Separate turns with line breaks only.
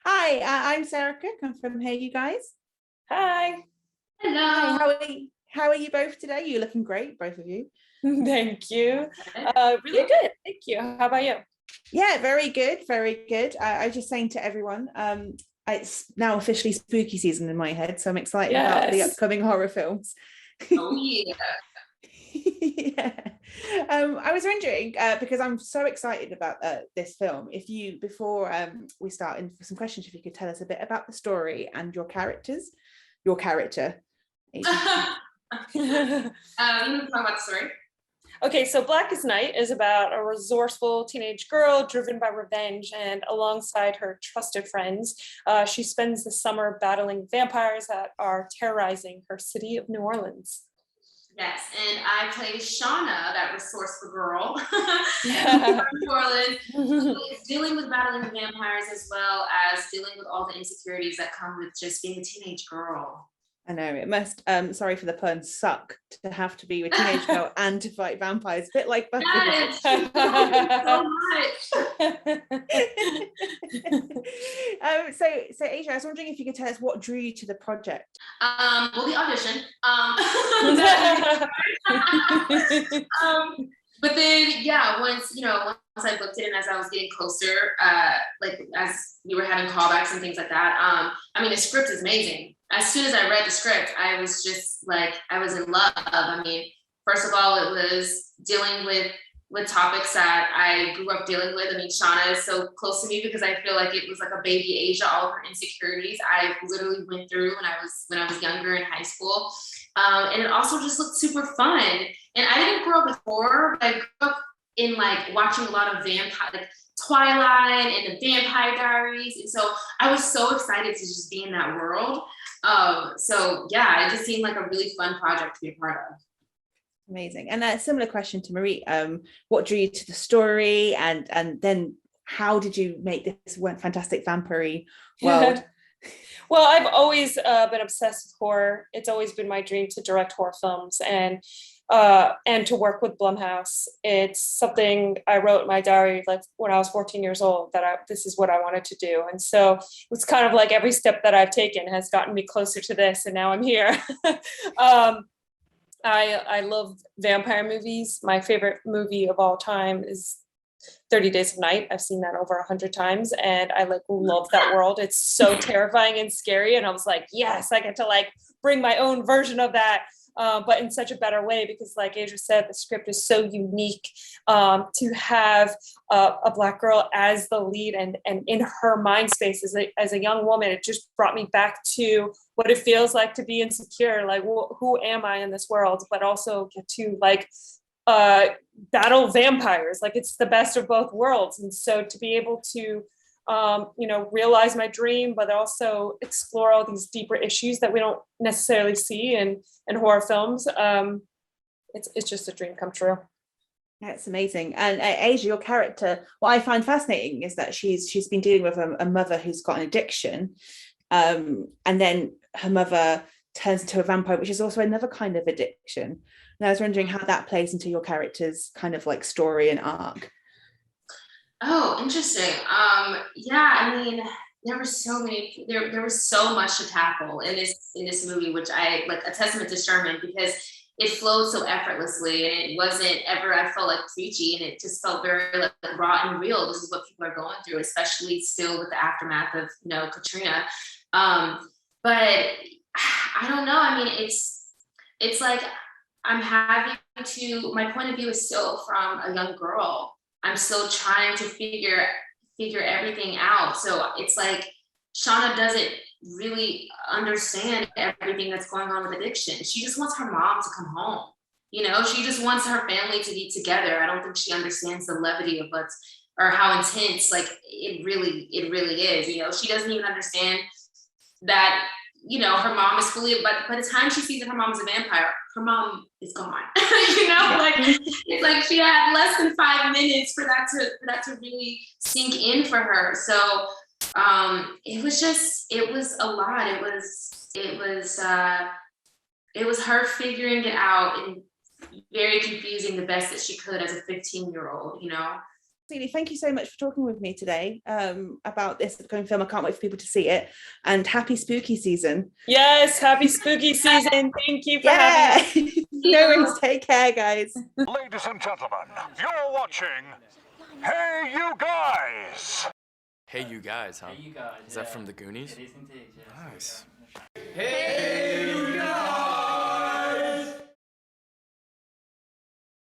Hi, I'm Sarah Cook. I'm from HeyUGuys.
Hi.
Hi,
Hello.
how are you both today? You're looking great, both of you.
Thank you. Really good. Thank you. How about you?
Yeah, very good, very good. I was just saying to everyone, it's now officially spooky season in my head, so I'm excited about the
Yes.
upcoming horror films.
Oh yeah.
Yeah. I was wondering, because I'm so excited about this film, if you, before we start in for some questions, if you could tell us a bit about the story and your character.
You want to talk about the story?
Okay, so Blackest Night is about a resourceful teenage girl driven by revenge, and alongside her trusted friends, she spends the summer battling vampires that are terrorizing her city of New Orleans.
Yes, and I play Shawna, that resourceful girl
Yeah.
from New Orleans, who is dealing with battling vampires as well as dealing with all the insecurities that come with just being a teenage girl.
I know it must, sorry for the pun, suck to have to be a teenage girl and to fight vampires, a bit like Buffy.
Yes, so much.
So Asjha, I was wondering if you could tell us what drew you to the project.
Well, the audition. But then, yeah, once I booked it, and as I was getting closer, like as we were having callbacks and things like that, I mean, the script is amazing. As soon as I read the script, I was just like, I was in love. I mean, first of all, it was dealing with topics that I grew up dealing with. I mean, Shawna is so close to me because I feel like it was like a baby Asjha, all of her insecurities I literally went through when I was younger in high school. And it also just looked super fun. And I didn't grow up with horror, but I grew up in like watching a lot of vampire, like Twilight and the Vampire Diaries. And so I was so excited to just be in that world. So yeah, it just seemed like a really fun project to be a part of.
Amazing. And a similar question to Maritte, what drew you to the story, and then how did you make this fantastic vampire world?
Well, I've always been obsessed with horror. It's always been my dream to direct horror films and to work with Blumhouse. It's something I wrote in my diary like when I was 14 years old, that this is what I wanted to do. And so it's kind of like every step that I've taken has gotten me closer to this, and now I'm here. I love vampire movies. My favorite movie of all time is 30 Days of Night. I've seen that over 100 times, and I like love that world. It's so terrifying and scary. And I was like, yes, I get to like bring my own version of that, but in such a better way, because like Asjha said, the script is so unique. To have a Black girl as the lead and in her mind space as a young woman, it just brought me back to what it feels like to be insecure. Like, who am I in this world? But also get to like battle vampires. Like, it's the best of both worlds. And so to be able to realize my dream, but also explore all these deeper issues that we don't necessarily see in horror films, it's just a dream come true.
That's amazing. And Asjha, your character, what I find fascinating is that she's been dealing with a mother who's got an addiction, and then her mother turns into a vampire, which is also another kind of addiction. And I was wondering how that plays into your character's kind of like story and arc.
Oh, interesting. Yeah, I mean, there was so much to tackle in this movie, which I like, a testament to Sherman, because it flowed so effortlessly, and it wasn't ever, I felt like, preachy, and it just felt very like raw and real. This is what people are going through, especially still with the aftermath of Katrina. But I don't know. I mean, it's like I'm having to. My point of view is still from a young girl. I'm still trying to figure everything out. So it's like Shawna doesn't really understand everything that's going on with addiction. She just wants her mom to come home. She just wants her family to be together. I don't think she understands the levity of or how intense, like, it really is. She doesn't even understand that, her mom is fully, but by the time she sees that her mom is a vampire, her mom is gone. Like, it's like she had less than 5 minutes for that to really sink in for her. So it was a lot. It was her figuring it out and very confusing the best that she could as a 15-year-old.
absolutely. Thank you so much for talking with me today about this upcoming film. I can't wait for people to see it. And happy spooky season.
Yes, happy spooky season. Thank you for having me.
No worries. Take care, guys.
Ladies and gentlemen, you're watching Hey You Guys!
Hey You Guys, huh?
Hey, you guys.
Is that from the Goonies?
It is indeed, yes.
Nice.
Hey,